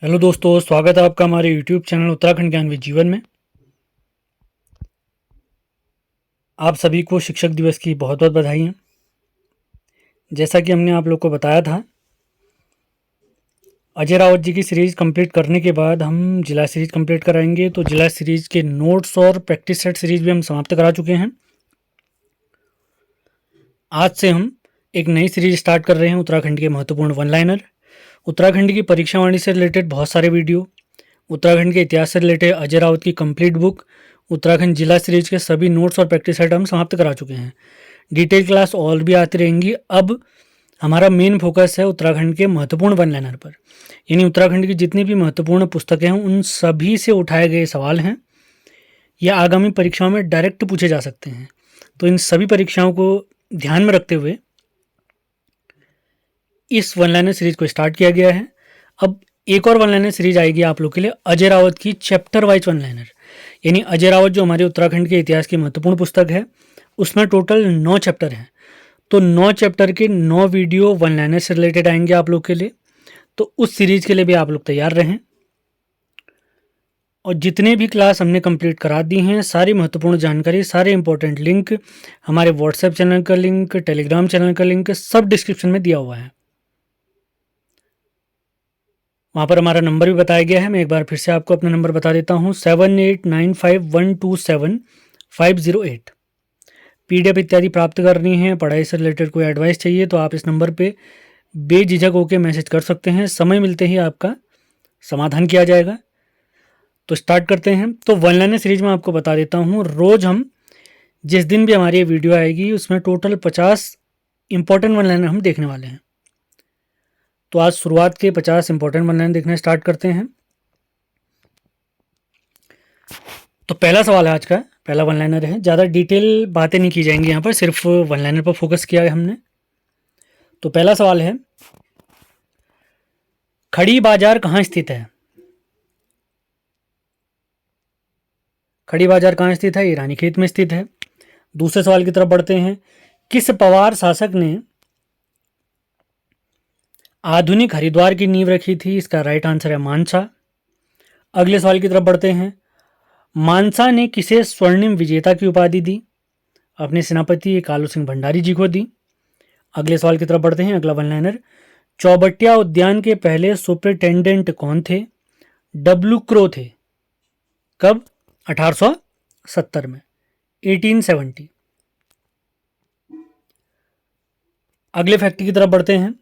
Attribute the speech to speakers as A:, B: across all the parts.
A: Hello दोस्तों, स्वागत है आपका हमारे यूट्यूब चैनल उत्तराखंड ज्ञान विद जीवन में। आप सभी को शिक्षक दिवस की बहुत बहुत बधाई है। जैसा कि हमने आप लोग को बताया था, अजय रावत जी की सीरीज़ कंप्लीट करने के बाद हम जिला सीरीज़ कंप्लीट कराएंगे। तो जिला सीरीज़ के नोट्स और प्रैक्टिस सेट सीरीज़ भी हम समाप्त करा चुके हैं। आज से हम एक नई सीरीज स्टार्ट कर रहे हैं, उत्तराखंड के महत्वपूर्ण वन लाइनर। उत्तराखंड की परीक्षावाणी से रिलेटेड बहुत सारे वीडियो, उत्तराखंड के इतिहास से रिलेटेड अजय रावत की कंप्लीट बुक, उत्तराखंड जिला सीरीज के सभी नोट्स और प्रैक्टिस सेट हम समाप्त करा चुके हैं। डिटेल क्लास और भी आती रहेंगी। अब हमारा मेन फोकस है उत्तराखंड के महत्वपूर्ण वन लाइनर पर, यानी उत्तराखंड की जितनी भी महत्वपूर्ण पुस्तकें हैं उन सभी से उठाए गए सवाल हैं या आगामी परीक्षाओं में डायरेक्ट पूछे जा सकते हैं। तो इन सभी परीक्षाओं को ध्यान में रखते हुए इस वन लाइनर सीरीज को स्टार्ट किया गया है। अब एक और वन लाइनर सीरीज आएगी आप लोग के लिए, अजय रावत की चैप्टर वाइज वन लाइनर। यानी अजय रावत जो हमारे उत्तराखंड के इतिहास की महत्वपूर्ण पुस्तक है, उसमें टोटल 9 चैप्टर हैं। तो 9 चैप्टर के 9 वीडियो वन लाइनर से रिलेटेड आएंगे आप लोग के लिए। तो उस सीरीज के लिए भी आप लोग तैयार रहें। और जितने भी क्लास हमने कंप्लीट करा दी हैं, सारी महत्वपूर्ण जानकारी, सारे इंपॉर्टेंट लिंक, हमारे व्हाट्सएप चैनल का लिंक, टेलीग्राम चैनल का लिंक सब डिस्क्रिप्शन में दिया हुआ है। वहाँ पर हमारा नंबर भी बताया गया है। मैं एक बार फिर से आपको अपना नंबर बता देता हूँ, 7895127508। PDF इत्यादि प्राप्त करनी है, पढ़ाई से रिलेटेड कोई एडवाइस चाहिए तो आप इस नंबर पे बेझिझक होकर मैसेज कर सकते हैं। समय मिलते ही आपका समाधान किया जाएगा। तो स्टार्ट करते हैं। तो वन लाइनर सीरीज में आपको बता देता हूँ, रोज़ हम जिस दिन भी हमारी ये वीडियो आएगी उसमें टोटल 50 इंपॉर्टेंट वन लाइनर हम देखने वाले हैं। तो आज शुरुआत के 50 इंपॉर्टेंट वन लाइनर देखना स्टार्ट करते हैं। तो पहला सवाल है आज का, पहला वन लाइनर है। ज़्यादा डिटेल बातें नहीं की जाएंगी यहाँ पर, सिर्फ वन लाइनर पर फोकस किया है हमने। तो पहला सवाल है, खड़ी बाजार कहाँ स्थित है? खड़ी बाजार कहाँ स्थित है? ये रानीखेत में स्थित है। दूसरे सवाल की तरफ बढ़ते हैं। किस पवार शासक ने आधुनिक हरिद्वार की नींव रखी थी? इसका राइट आंसर है मानसा। अगले सवाल की तरफ बढ़ते हैं। मानसा ने किसे स्वर्णिम विजेता की उपाधि दी? अपने सेनापति कालू सिंह भंडारी जी को दी। अगले सवाल की तरफ बढ़ते हैं। अगला वन लाइनर, चौबटिया उद्यान के पहले सुपरिटेंडेंट कौन थे? डब्ल्यू क्रो थे। कब? 1870 में, 1870। अगले फैक्ट की तरफ बढ़ते हैं।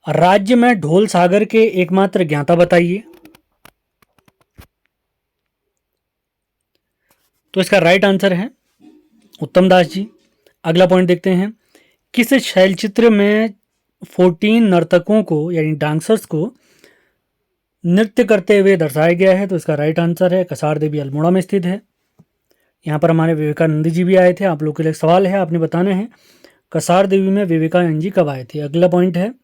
A: राज्य में ढोल सागर के एकमात्र ज्ञाता बताइए। तो इसका राइट आंसर है उत्तम दास जी। अगला पॉइंट देखते हैं। किस शैलचित्र में 14 नर्तकों को यानी डांसर्स को नृत्य करते हुए दर्शाया गया है? तो इसका राइट आंसर है कसार देवी अल्मोड़ा में स्थित है। यहाँ पर हमारे विवेकानंद जी भी आए थे। आप लोग के लिए सवाल है, आपने बताना है कसार देवी में विवेकानंद जी कब आए थे। अगला पॉइंट है,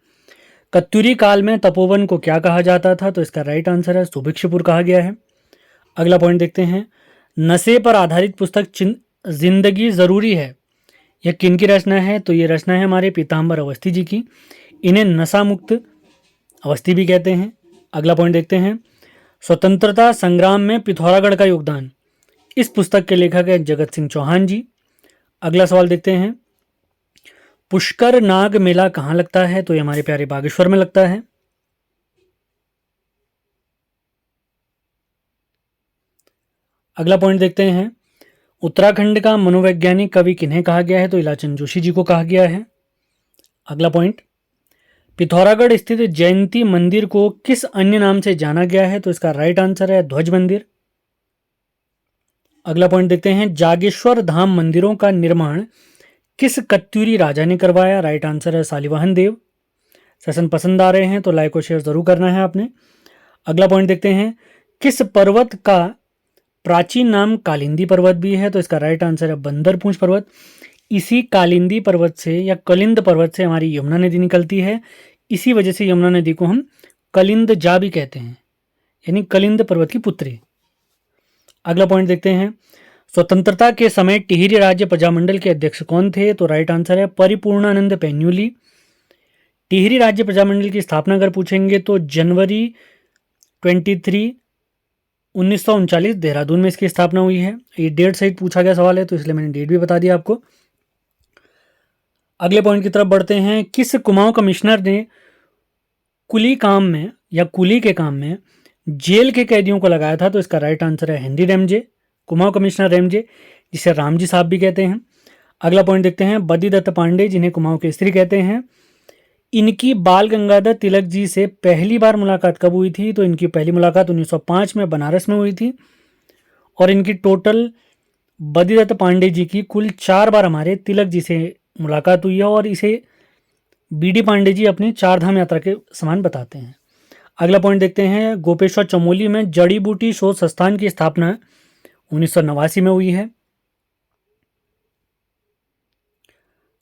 A: कत्यूरी काल में तपोवन को क्या कहा जाता था? तो इसका राइट आंसर है सुभिक्षपुर कहा गया है। अगला पॉइंट देखते हैं। नशे पर आधारित पुस्तक जिंदगी ज़रूरी है, यह किन की रचना है? तो ये रचना है हमारे पीताम्बर अवस्थी जी की। इन्हें नशा मुक्त अवस्थी भी कहते हैं। अगला पॉइंट देखते हैं। स्वतंत्रता संग्राम में पिथौरागढ़ का योगदान, इस पुस्तक के लेखक है जगत सिंह चौहान जी। अगला सवाल देखते हैं। पुष्कर नाग मेला कहाँ लगता है? तो ये हमारे प्यारे बागेश्वर में लगता है। अगला पॉइंट देखते हैं। उत्तराखंड का मनोवैज्ञानिक कवि किन्हें कहा गया है? तो इलाचंद जोशी जी को कहा गया है। अगला पॉइंट, पिथौरागढ़ स्थित जयंती मंदिर को किस अन्य नाम से जाना गया है? तो इसका राइट आंसर है ध्वज मंदिर। अगला पॉइंट देखते हैं। जागेश्वर धाम मंदिरों का निर्माण किस कत्यूरी राजा ने करवाया? राइट आंसर है शालिवाहन देव। सेशन पसंद आ रहे हैं तो लाइक और शेयर जरूर करना है आपने। अगला पॉइंट देखते हैं। किस पर्वत का प्राचीन नाम कालिंदी पर्वत भी है? तो इसका राइट आंसर है बंदरपूंछ पर्वत। इसी कालिंदी पर्वत से या कलिंद पर्वत से हमारी यमुना नदी निकलती है। इसी वजह से यमुना नदी को हम कलिंद जा भी कहते हैं, यानी कलिंद पर्वत की पुत्री। अगला पॉइंट देखते हैं। स्वतंत्रता के समय टिहरी राज्य प्रजामंडल के अध्यक्ष कौन थे? तो राइट आंसर है परिपूर्णानंद पैन्यूली। टिहरी राज्य प्रजामंडल की स्थापना अगर पूछेंगे तो जनवरी 23 1939 देहरादून में इसकी स्थापना हुई है। ये डेट सहित पूछा गया सवाल है तो इसलिए मैंने डेट भी बता दिया आपको। अगले पॉइंट की तरफ बढ़ते हैं। किस कुमाऊं कमिश्नर ने कुली काम में या कुली के काम में जेल के कैदियों को लगाया था? तो इसका राइट आंसर है Henry Ramsay, Kumaon commissioner Ramsay, जिसे रामजी साहब भी कहते हैं। अगला पॉइंट देखते हैं। बद्रीदत्त पांडे, जिन्हें कुमाऊं केसरी कहते हैं, इनकी बाल गंगाधर तिलक जी से पहली बार मुलाकात कब हुई थी? तो इनकी पहली मुलाकात 1905 में बनारस में हुई थी। और इनकी टोटल बद्रीदत्त पांडे जी की कुल 4 बार हमारे तिलक जी से मुलाकात हुई है और इसे बीडी पांडे जी अपनी 4 धाम यात्रा के समान बताते हैं। अगला पॉइंट देखते हैं। गोपेश्वर चमोली में जड़ी बूटी शोध संस्थान की स्थापना 1989 में हुई है।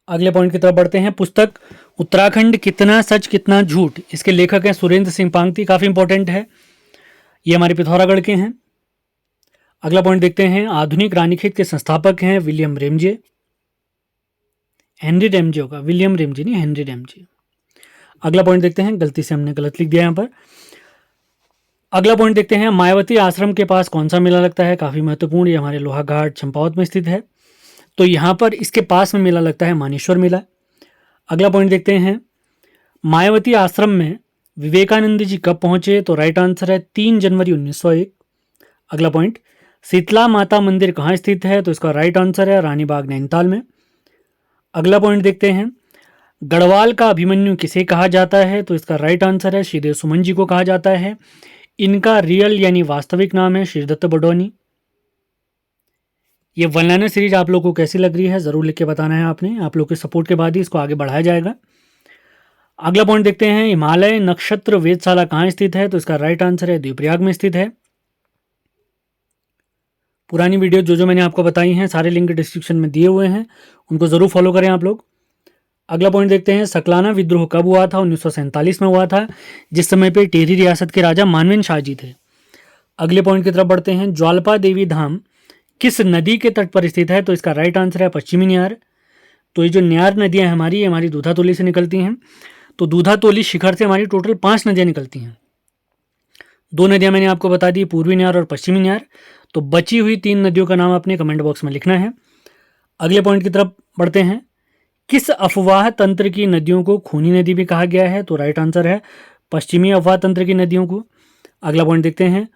A: अगले पॉइंट की तरफ बढ़ते हैं। पुस्तक उत्तराखंड कितना सच कितना झूठ, इसके लेखक हैं सुरेंद्र सिंह पांगती, काफ़ी इंपॉर्टेंट है। ये हमारे पिथौरागढ़ के हैं। अगला पॉइंट देखते हैं। आधुनिक रानीखेत के संस्थापक हैं विलियम रेमजे। हेनरी रेमजे होगा, विलियम रेमजे नहीं, हेनरी रेमजे। अगला पॉइंट देखते हैं। गलती से हमने गलत लिख दिया यहाँ पर। अगला पॉइंट देखते हैं। मायावती आश्रम के पास कौन सा मेला लगता है? काफ़ी महत्वपूर्ण, ये हमारे लोहाघाट चंपावत में स्थित है। तो यहाँ पर इसके पास में मेला लगता है मानेश्वर मेला। अगला पॉइंट देखते हैं। मायावती आश्रम में विवेकानंद जी कब पहुंचे? तो राइट आंसर है 3 जनवरी 1901। अगला पॉइंट। शीतला माता मंदिर कहाँ स्थित है? तो इसका राइट आंसर है रानीबाग नैनीताल में। अगला पॉइंट देखते हैं। गढ़वाल का अभिमन्यु किसे कहा जाता है? तो इसका राइट आंसर है श्रीदेव सुमन जी को कहा जाता है। इनका रियल यानी वास्तविक नाम है श्रीदत्त बडोनी। ये वन लाइनर सीरीज आप लोगों को कैसी लग रही है ज़रूर लिख के बताना है आपने। आप लोग के सपोर्ट के बाद ही इसको आगे बढ़ाया जाएगा। अगला पॉइंट देखते हैं। हिमालय नक्षत्र वेधशाला कहाँ स्थित है? तो इसका राइट आंसर है देवप्रयाग में स्थित है। पुरानी वीडियो जो मैंने आपको बताई हैं सारे लिंक डिस्क्रिप्शन में दिए हुए हैं, उनको ज़रूर फॉलो करें आप लोग। अगला पॉइंट देखते हैं। सकलाना विद्रोह कब हुआ था? 1947 में हुआ था, जिस समय पे टिहरी रियासत के राजा मानवेंद्र शाह जी थे। अगले पॉइंट की तरफ बढ़ते हैं। ज्वालपा देवी धाम किस नदी के तट पर स्थित है? तो इसका राइट आंसर है पश्चिमी न्यार। तो ये जो न्यार नदियाँ हमारी हमारी दूधातोली से निकलती हैं। तो दूधातोली शिखर से हमारी टोटल 5 नदियाँ निकलती हैं। 2 नदियाँ मैंने आपको बता दी, पूर्वी न्यार और पश्चिमी न्यार। तो बची हुई 3 नदियों का नाम अपने कमेंट बॉक्स में लिखना है। अगले पॉइंट की तरफ बढ़ते हैं। किस अफवाह तंत्र की नदियों को खूनी नदी भी कहा गया है? तो राइट आंसर है पश्चिमी अफवाह तंत्र की नदियों को। अगला पॉइंट देखते हैं।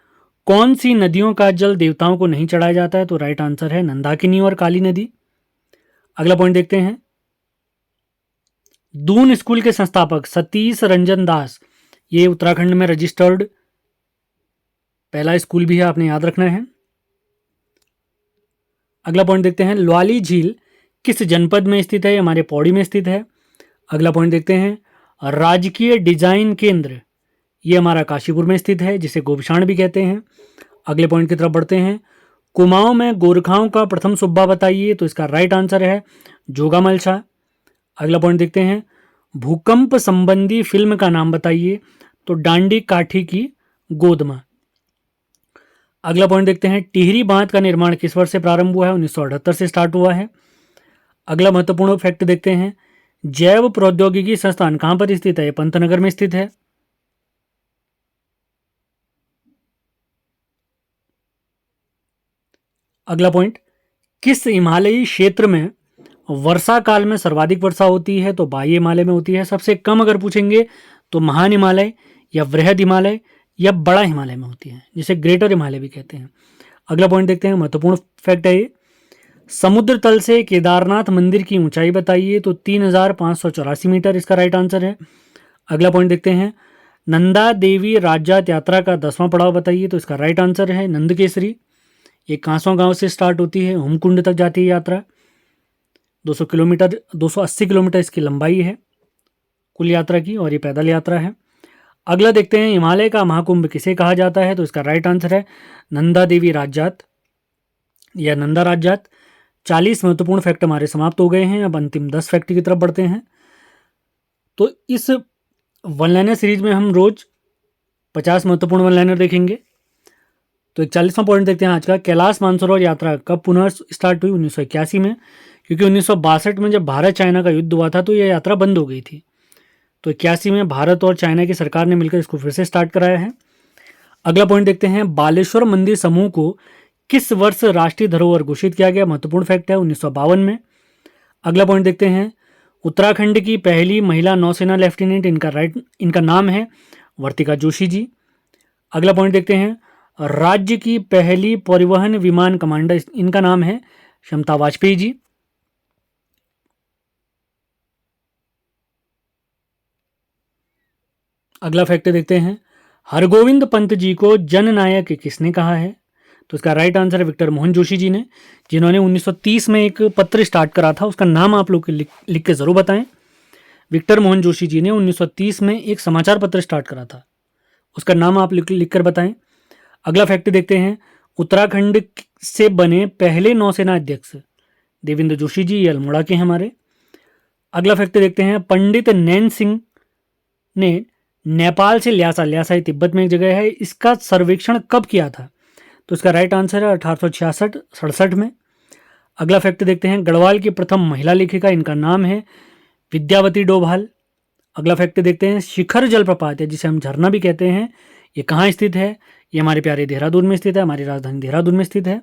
A: कौन सी नदियों का जल देवताओं को नहीं चढ़ाया जाता है? तो राइट आंसर है नंदाकिनी और काली नदी। अगला पॉइंट देखते हैं। दून स्कूल के संस्थापक सतीश रंजन दास, ये उत्तराखंड में रजिस्टर्ड पहला स्कूल भी है, आपने याद रखना है। अगला पॉइंट देखते हैं। ल्वाली झील किस जनपद में स्थित है? हमारे पौड़ी में स्थित है। अगला पॉइंट देखते हैं। राजकीय डिजाइन केंद्र, ये हमारा काशीपुर में स्थित है, जिसे गोभिषाण भी कहते हैं। अगले पॉइंट की तरफ बढ़ते हैं। कुमाऊं में गोरखाओं का प्रथम सूबा बताइए? तो इसका राइट आंसर है जोगामल शाह। अगला पॉइंट देखते हैं। भूकंप संबंधी फिल्म का नाम बताइए? तो डांडी काठी की गोदमा। अगला पॉइंट देखते हैं। टिहरी बांध का निर्माण किस वर्ष से प्रारंभ हुआ है? 1978 से स्टार्ट हुआ है। अगला महत्वपूर्ण फैक्ट देखते हैं। जैव प्रौद्योगिकी संस्थान कहां पर स्थित है? पंतनगर में स्थित है। अगला पॉइंट। किस हिमालयी क्षेत्र में वर्षा काल में सर्वाधिक वर्षा होती है? तो बाह्य हिमालय में होती है। सबसे कम अगर पूछेंगे तो महान हिमालय या वृहद हिमालय या बड़ा हिमालय में होती है, जिसे ग्रेटर हिमालय भी कहते हैं। अगला पॉइंट देखते हैं। महत्वपूर्ण फैक्ट है ये। समुद्र तल से केदारनाथ मंदिर की ऊंचाई बताइए? तो 3584 मीटर इसका राइट आंसर है। अगला पॉइंट देखते हैं। नंदा देवी राज्यात यात्रा का 10वां पड़ाव बताइए? तो इसका राइट आंसर है नंदकेसरी। ये कांसों गांव से स्टार्ट होती है, होमकुंड तक जाती है यात्रा। 200 किलोमीटर 280 किलोमीटर इसकी लंबाई है कुल यात्रा की, और ये पैदल यात्रा है। अगला देखते हैं। हिमालय का महाकुंभ किसे कहा जाता है? तो इसका राइट आंसर है नंदा देवी राज्यात या नंदा राज्यात। 40 महत्वपूर्ण फैक्ट हमारे समाप्त हो गए हैं। अब अंतिम 10 फैक्ट की तरफ बढ़ते हैं। तो इस वन लाइनर सीरीज में हम रोज 50 महत्वपूर्ण वन लाइनर देखेंगे। तो 41वां पॉइंट देखते हैं आज का। कैलाश मानसरोवर यात्रा कब पुनः स्टार्ट हुई? 1981 में, क्योंकि 1962 में जब भारत चाइना का युद्ध हुआ था तो यह यात्रा बंद हो गई थी। तो 81 में भारत और चाइना की सरकार ने मिलकर इसको फिर से स्टार्ट कराया है। अगला पॉइंट देखते हैं, बालेश्वर मंदिर समूह को किस वर्ष राष्ट्रीय धरोहर घोषित किया गया? महत्वपूर्ण फैक्ट है, 1952 में। अगला पॉइंट देखते हैं, उत्तराखंड की पहली महिला नौसेना लेफ्टिनेंट, इनका नाम है वर्तिका जोशी जी। अगला पॉइंट देखते हैं, राज्य की पहली परिवहन विमान कमांडर, इनका नाम है क्षमता वाजपेयी जी। अगला फैक्ट देखते हैं, हरगोविंद पंत जी को जननायक किसने कहा है? तो इसका राइट आंसर है विक्टर मोहन जोशी जी ने, जिन्होंने 1930 में एक पत्र स्टार्ट करा था। उसका नाम आप लोग लिख के ज़रूर बताएं। विक्टर मोहन जोशी जी ने 1930 में एक समाचार पत्र स्टार्ट करा था, उसका नाम आप लिख कर बताएं। अगला फैक्ट देखते हैं, उत्तराखंड से बने पहले नौसेना अध्यक्ष देवेंद्र जोशी जी, ये अल्मोड़ा के हैं हमारे। अगला फैक्ट देखते हैं, पंडित नैन सिंह ने नेपाल से ल्यासा तिब्बत में एक जगह है, इसका सर्वेक्षण कब किया था? तो इसका राइट आंसर है 1866-67 में। अगला फैक्ट देखते हैं, गढ़वाल की प्रथम महिला लेखिका, इनका नाम है विद्यावती डोभाल। अगला फैक्ट देखते हैं, शिखर जलप्रपात है जिसे हम झरना भी कहते हैं, ये कहाँ स्थित है? ये हमारे प्यारे देहरादून में स्थित है, हमारी राजधानी देहरादून में स्थित है।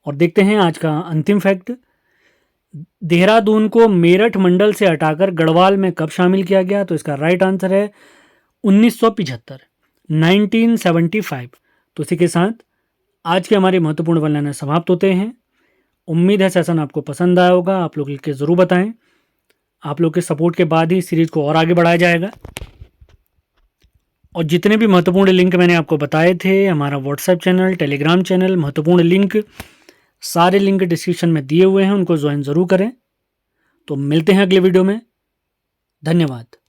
A: और देखते हैं आज का अंतिम फैक्ट, देहरादून को मेरठ मंडल से हटाकर गढ़वाल में कब शामिल किया गया? तो इसका राइट आंसर है 1975, 1975। तो इसी के साथ आज के हमारे महत्वपूर्ण वर्णन समाप्त होते हैं। उम्मीद है सेशन आपको पसंद आया होगा। आप लोग लिख के ज़रूर बताएं। आप लोग के सपोर्ट के बाद ही सीरीज़ को और आगे बढ़ाया जाएगा। और जितने भी महत्वपूर्ण लिंक मैंने आपको बताए थे, हमारा व्हाट्सएप चैनल, टेलीग्राम चैनल, महत्वपूर्ण लिंक, सारे लिंक डिस्क्रिप्शन में दिए हुए हैं, उनको ज्वाइन ज़रूर करें। तो मिलते हैं अगले वीडियो में। धन्यवाद।